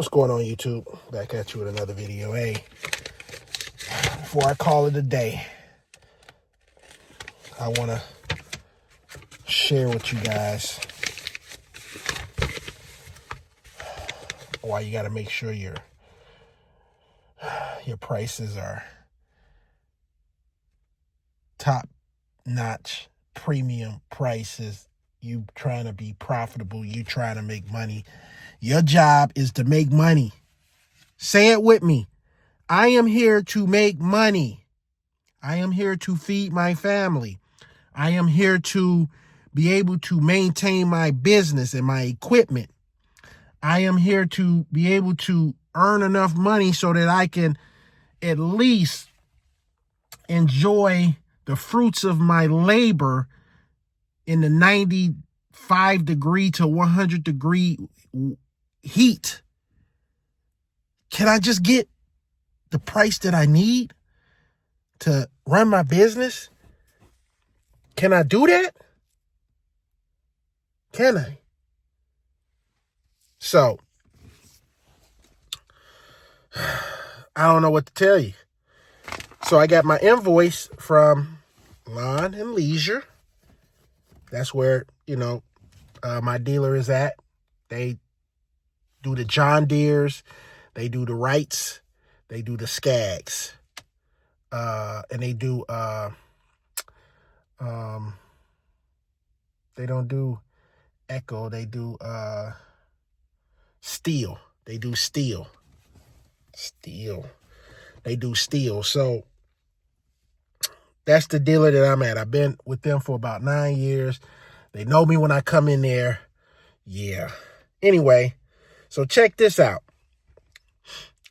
What's going on, YouTube? Back at you with another video. Hey, before I call it a day, I want to share with you guys why you got to make sure your prices are top-notch, premium prices. You trying to be profitable. You trying to make money. Your job is to make money. Say it with me. I am here to make money. I am here to feed my family. I am here to be able to maintain my business and my equipment. I am here to be able to earn enough money so that I can at least enjoy the fruits of my labor in the 95 degree to 100 degree heat. Can I just get the price that I need to run my business? Can I do that? Can I? So, I don't know what to tell you. So I got my invoice from Lawn and Leisure. That's where, my dealer is at. They do the John Deeres. They do the Wrights. They do the Skags. And they do, they don't do Echo. They do, Steel. They do Steel. They do Steel. So that's the dealer that I'm at. I've been with them for about 9 years. They know me when I come in there. Yeah. Anyway, so check this out.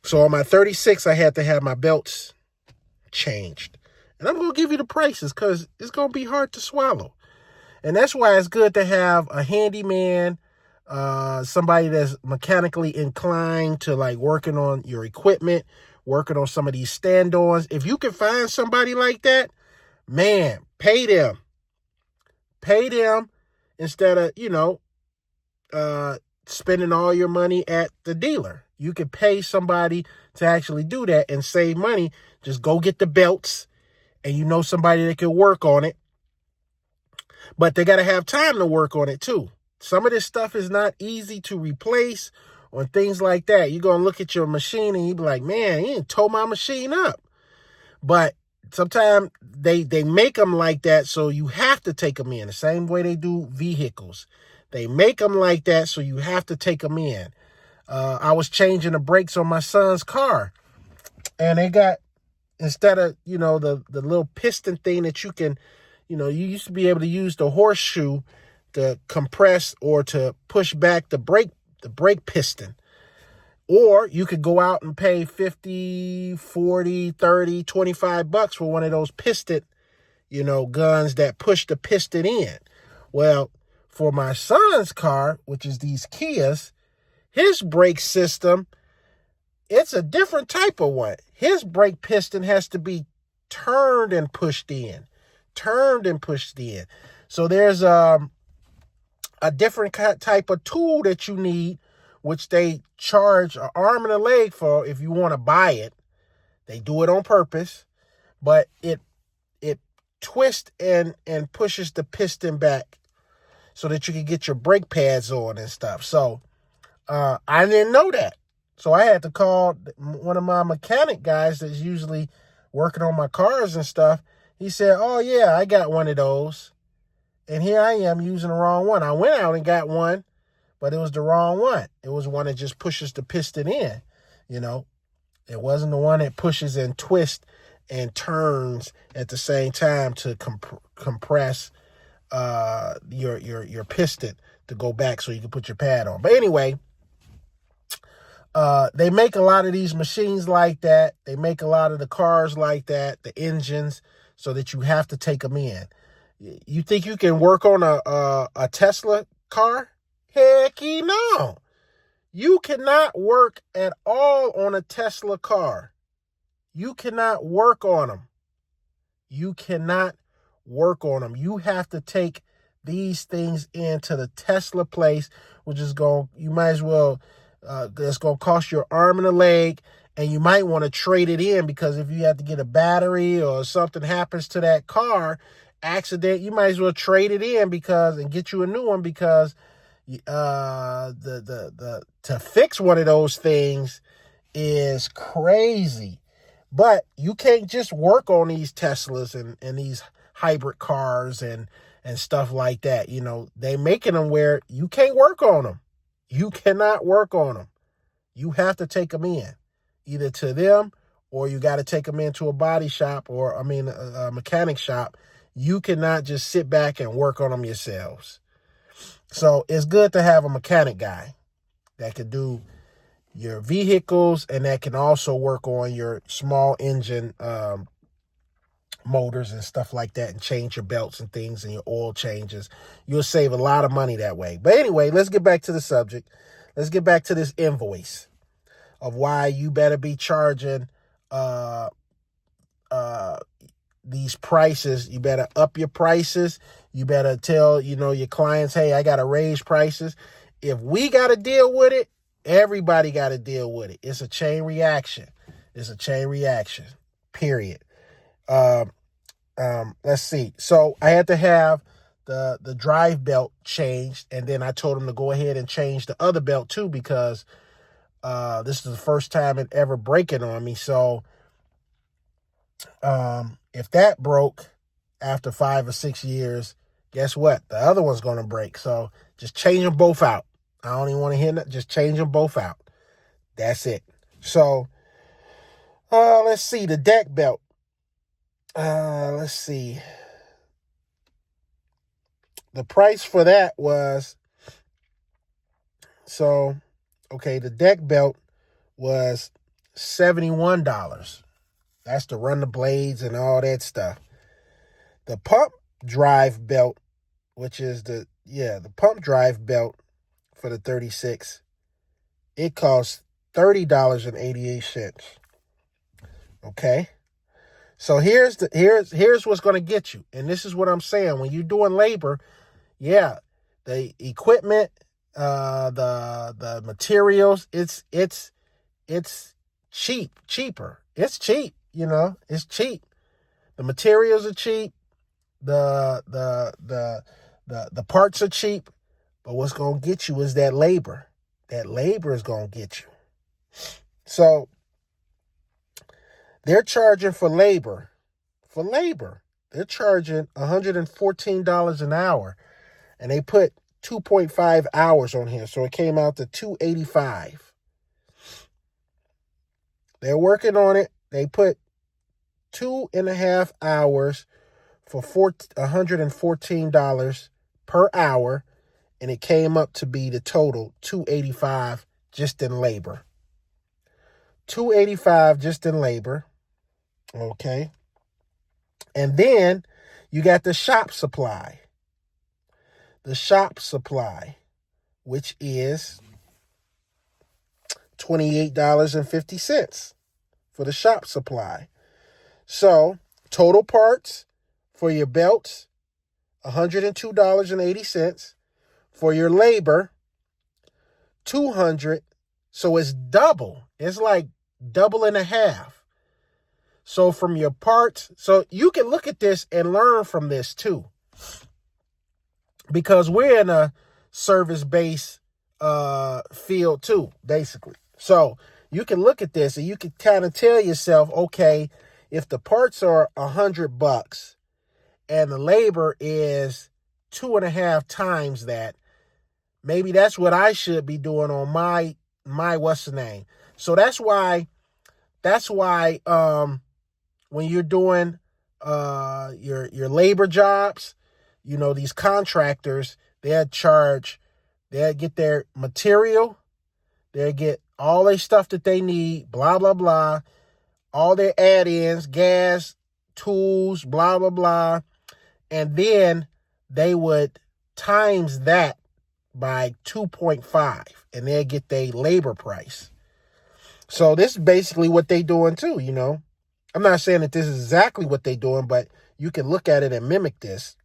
So on my 36, I had to have my belts changed. And I'm going to give you the prices because it's going to be hard to swallow. And that's why it's good to have a handyman, somebody that's mechanically inclined to like working on your equipment, working on some of these stand-ons. If you can find somebody like that, man, pay them. Pay them instead of, spending all your money at the dealer. You can pay somebody to actually do that and save money. Just go get the belts and somebody that can work on it. But they got to have time to work on it too. Some of this stuff is not easy to replace or things like that. You're going to look at your machine and you be like, man, you didn't tow my machine up. But sometimes they make them like that, so you have to take them in. The same way they do vehicles. They make them like that, so you have to take them in. I was changing the brakes on my son's car, and they got, instead of, the little piston thing that you can, you used to be able to use the horseshoe to compress or to push back the brake piston. Or you could go out and pay 50, 40, 30, 25 bucks for one of those piston, guns that push the piston in. Well, for my son's car, which is these Kias, his brake system, it's a different type of one. His brake piston has to be turned and pushed in. So there's a different type of tool that you need, which they charge an arm and a leg for if you want to buy it. They do it on purpose, but it twists and pushes the piston back so that you can get your brake pads on and stuff. So I didn't know that. So I had to call one of my mechanic guys that's usually working on my cars and stuff. He said, oh, yeah, I got one of those. And here I am using the wrong one. I went out and got one, but it was the wrong one. It was one that just pushes the piston in, It wasn't the one that pushes and twists and turns at the same time to compress your piston to go back so you can put your pad on. But anyway, they make a lot of these machines like that. They make a lot of the cars like that, the engines, so that you have to take them in. You think you can work on a Tesla car? Heck no. You cannot work at all on a Tesla car. You cannot work on them. You have to take these things into the Tesla place, which is you might as well That's going to cost you an arm and a leg, and you might want to trade it in, because if you have to get a battery or something happens to that car, accident, you might as well trade it in and get you a new one, because to fix one of those things is crazy. But you can't just work on these Teslas and these hybrid cars and stuff like that. You know, they making them where you can't work on them. You cannot work on them. You have to take them in, either to them, or you got to take them into a body shop, or a mechanic shop. You cannot just sit back and work on them yourselves. So it's good to have a mechanic guy that can do your vehicles, and that can also work on your small engine motors and stuff like that, and change your belts and things and your oil changes. You'll save a lot of money that way. But anyway, let's get back to the subject. Let's get back to this invoice of why you better be charging these prices. You better up your prices. You better tell, your clients, hey, I got to raise prices. If we got to deal with it, everybody got to deal with it. It's a chain reaction. Period. Let's see. So I had to have the drive belt changed, and then I told him to go ahead and change the other belt too, because this is the first time it ever breaking on me. So if that broke after 5 or 6 years, guess what? The other one's going to break. So just change them both out. I don't even want to hear that. Just change them both out. That's it. So let's see, the deck belt. Let's see. The price for that was, the deck belt was $71. That's to run the blades and all that stuff. The pump drive belt, which is the pump drive belt for the 36, it costs $30.88. Okay? So here's what's going to get you. And this is what I'm saying. When you're doing labor, the equipment, the materials, it's cheaper. It's cheap, it's cheap. The materials are cheap. The parts are cheap. But what's going to get you is that labor. That labor is going to get you. So they're charging for labor. They're charging $114 an hour. And they put 2.5 hours on here. So it came out to $285. They're working on it. They put 2.5 hours for $114 per hour. And it came up to be the total $285 just in labor. $285 just in labor. Okay. And then you got the shop supply. The shop supply, which is $28.50 for the shop supply. So total parts for your belts, $102.80. For your labor, $200. So it's double. It's like double and a half. So from your parts, so you can look at this and learn from this too. Because we're in a service-based field too, basically. So you can look at this and you can kind of tell yourself, okay, if the parts are $100 and the labor is 2.5 times that, maybe that's what I should be doing on my what's the name. So that's why when you're doing your labor jobs, these contractors, they'll get their material, they'll get all their stuff that they need, blah, blah, blah, all their add-ins, gas, tools, blah, blah, blah. And then they would times that by 2.5, and they'll get their labor price. So this is basically what they doing too, I'm not saying that this is exactly what they doing, but you can look at it and mimic this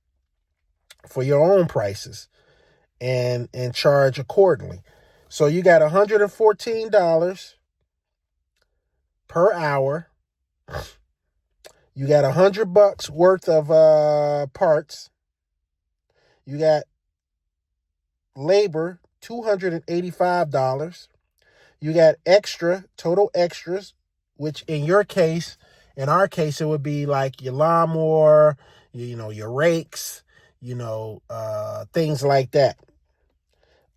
for your own prices and charge accordingly. So you got $114 per hour. You got $100 worth of parts. You got labor, $285. You got total extras, which in our case, it would be like your lawnmower, your rakes, things like that.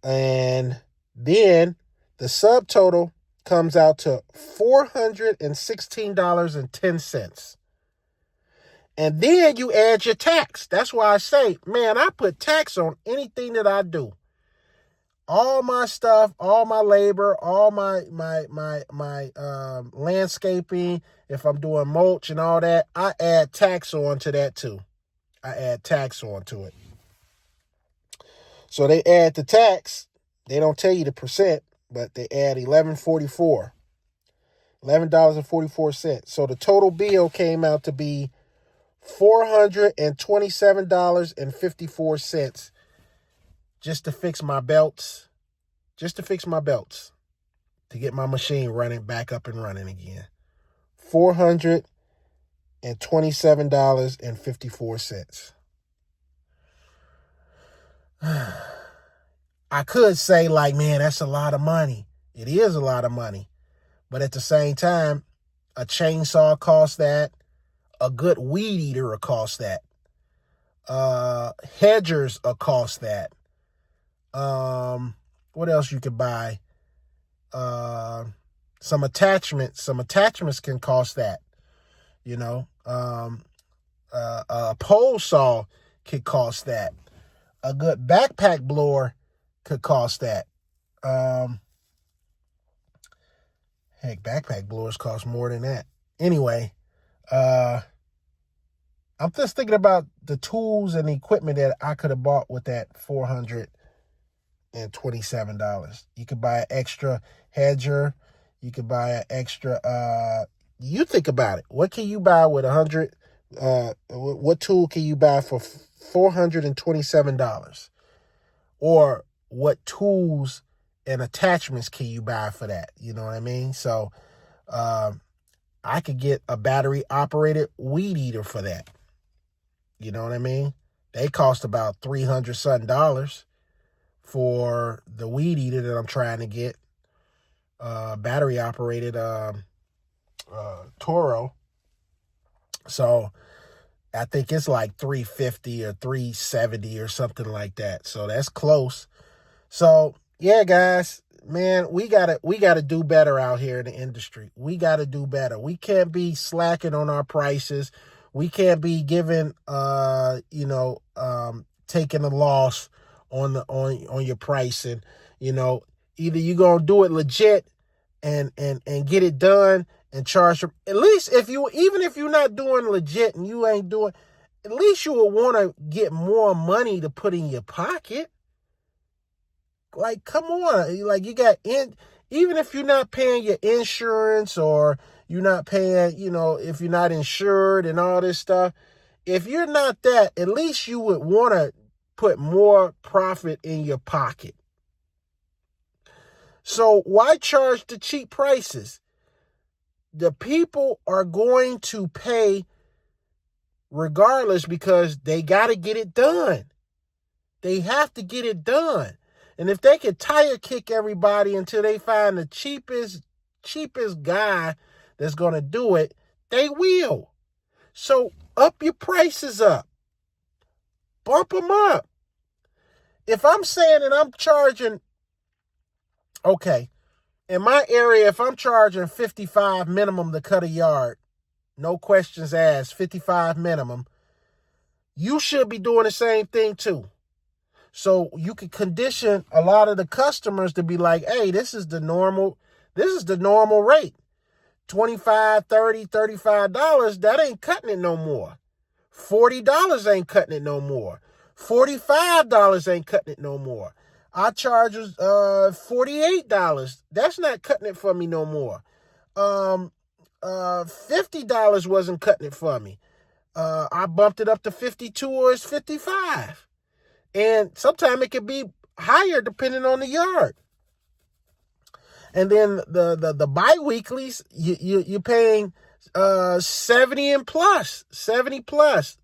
And then the subtotal comes out to $416.10. And then you add your tax. That's why I say, man, I put tax on anything that I do. All my stuff, all my labor, all my landscaping, if I'm doing mulch and all that, I add tax on to that too. I add tax on to it. So they add the tax. They don't tell you the percent, but they add $11.44. So the total bill came out to be $427.54 just to fix my belts. To get my machine back up and running again. $427.54. I could say like, man, that's a lot of money. It is a lot of money. But at the same time, a chainsaw costs that. A good weed eater will cost that. Hedgers will cost that. What else you could buy? Some attachments can cost that. A pole saw could cost that. A good backpack blower could cost that. Heck, backpack blowers cost more than that. Anyway, I'm just thinking about the tools and the equipment that I could have bought with that $427. You could buy an extra hedger. You could buy an extra, you think about it. What can you buy with what tool can you buy for $427? Or what tools and attachments can you buy for that? You know what I mean? So, I could get a battery operated weed eater for that. You know what I mean? They cost about $300 something for the weed eater that I'm trying to get. Battery operated Toro. So I think it's like $350 or $370 or something like that. So that's close. So yeah, guys, man, we gotta do better out here in the industry. We gotta do better. We can't be slacking on our prices. We can't be giving taking a loss on your pricing. Either you're gonna do it legit and get it done and charge them. At least even if you're not doing legit and you ain't doing, at least you will want to get more money to put in your pocket. Like, come on. Like, you got even if you're not paying your insurance or you're not paying, if you're not insured and all this stuff, if you're not that, at least you would want to put more profit in your pocket. So why charge the cheap prices? The people are going to pay regardless because they got to get it done. They have to get it done. And if they could tire kick everybody until they find the cheapest guy that's going to do it, they will. So up your prices up. Bump them up. If I'm saying that I'm charging, okay, in my area, if I'm charging $55 minimum to cut a yard, no questions asked, $55 minimum, you should be doing the same thing too. So you can condition a lot of the customers to be like, hey, this is the normal rate. $25, $30, $35, that ain't cutting it no more. $40 ain't cutting it no more. $45 ain't cutting it no more. I charge $48. That's not cutting it for me no more. $50 wasn't cutting it for me. I bumped it up to $52 or it's $55. And sometimes it could be higher depending on the yard. And then the bi-weeklies, you're paying 70 and plus, 70 plus,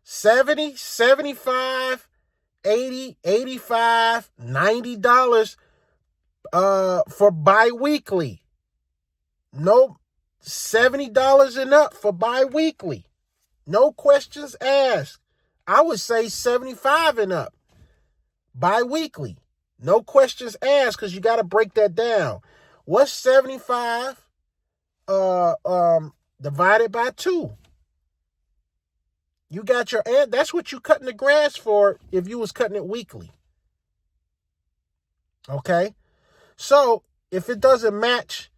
70, 75, 80, 85, $90 for bi-weekly. Nope. $70 and up for bi-weekly. No questions asked. I would say 75 and up. Bi-weekly. No questions asked, because you got to break that down. What's 75 divided by 2? You got your ad. That's what you cutting the grass for if you was cutting it weekly. Okay? So if it doesn't match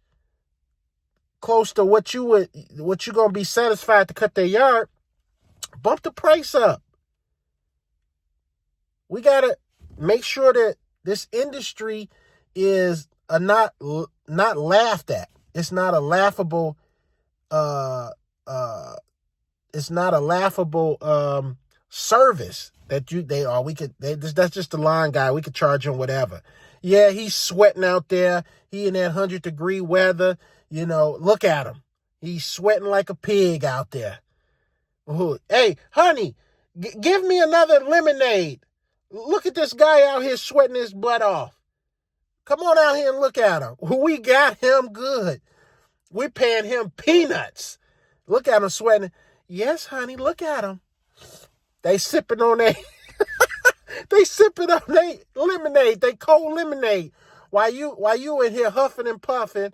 close to what you're gonna be satisfied to cut their yard, bump the price up. We gotta make sure that this industry is not laughed at. It's not a laughable it's not a laughable service that that's just the line guy. We could charge him whatever. Yeah, he's sweating out there. He in that 100-degree weather. You know, look at him. He's sweating like a pig out there. Ooh, hey, honey, give me another lemonade. Look at this guy out here sweating his butt off. Come on out here and look at him. We got him good. We're paying him peanuts. Look at him sweating. Yes, honey, look at him. They sipping on their lemonade, they cold lemonade. While you in here huffing and puffing,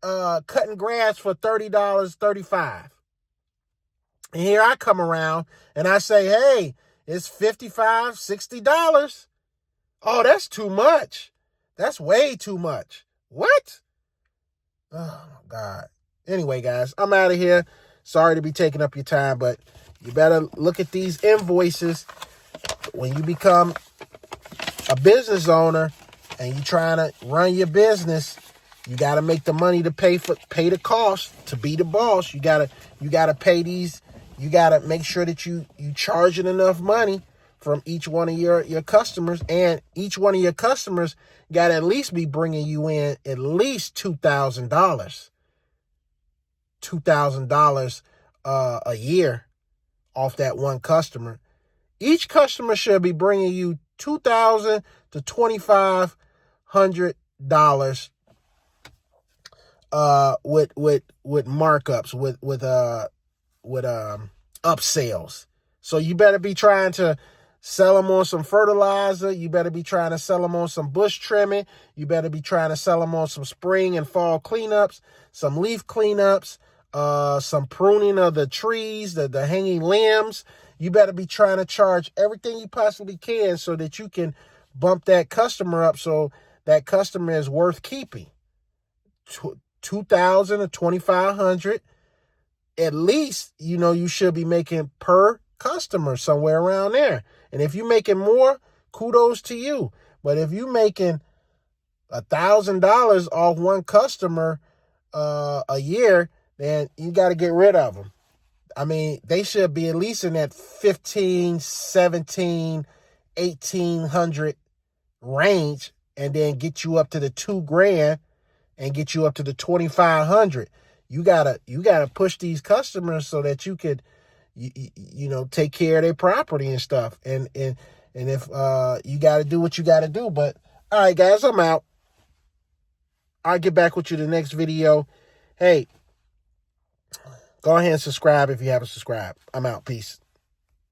cutting grass for $30, $35. And here I come around and I say, hey, it's $55, $60. Oh, that's too much. That's way too much. What? Oh, my God. Anyway, guys, I'm out of here. Sorry to be taking up your time, but you better look at these invoices when you become a business owner and you're trying to run your business. You got to make the money to pay the cost to be the boss. You got to pay these. You got to make sure that you charging enough money from each one of your customers, and each one of your customers got to at least be bringing you in at least $2,000. $2,000 a year off that one customer. Each customer should be bringing you $2,000 to $2,500 with markups, with upsells. So you better be trying to sell them on some fertilizer. You better be trying to sell them on some bush trimming. You better be trying to sell them on some spring and fall cleanups, some leaf cleanups, some pruning of the trees, the hanging limbs. You better be trying to charge everything you possibly can so that you can bump that customer up, so that customer is worth keeping. $2,000 to $2,500 at least, you should be making per customer, somewhere around there. And if you're making more, kudos to you. But if you're making $1,000 off one customer a year, then you got to get rid of them. I mean, they should be at least in that 15, 17, 1,800 range, and then get you up to the $2,000 and get you up to the 2,500. You gotta push these customers so that you could, take care of their property and stuff. And if you got to do what you got to do. But all right, guys, I'm out. I'll get back with you the next video. Hey, go ahead and subscribe if you haven't subscribed. I'm out. Peace.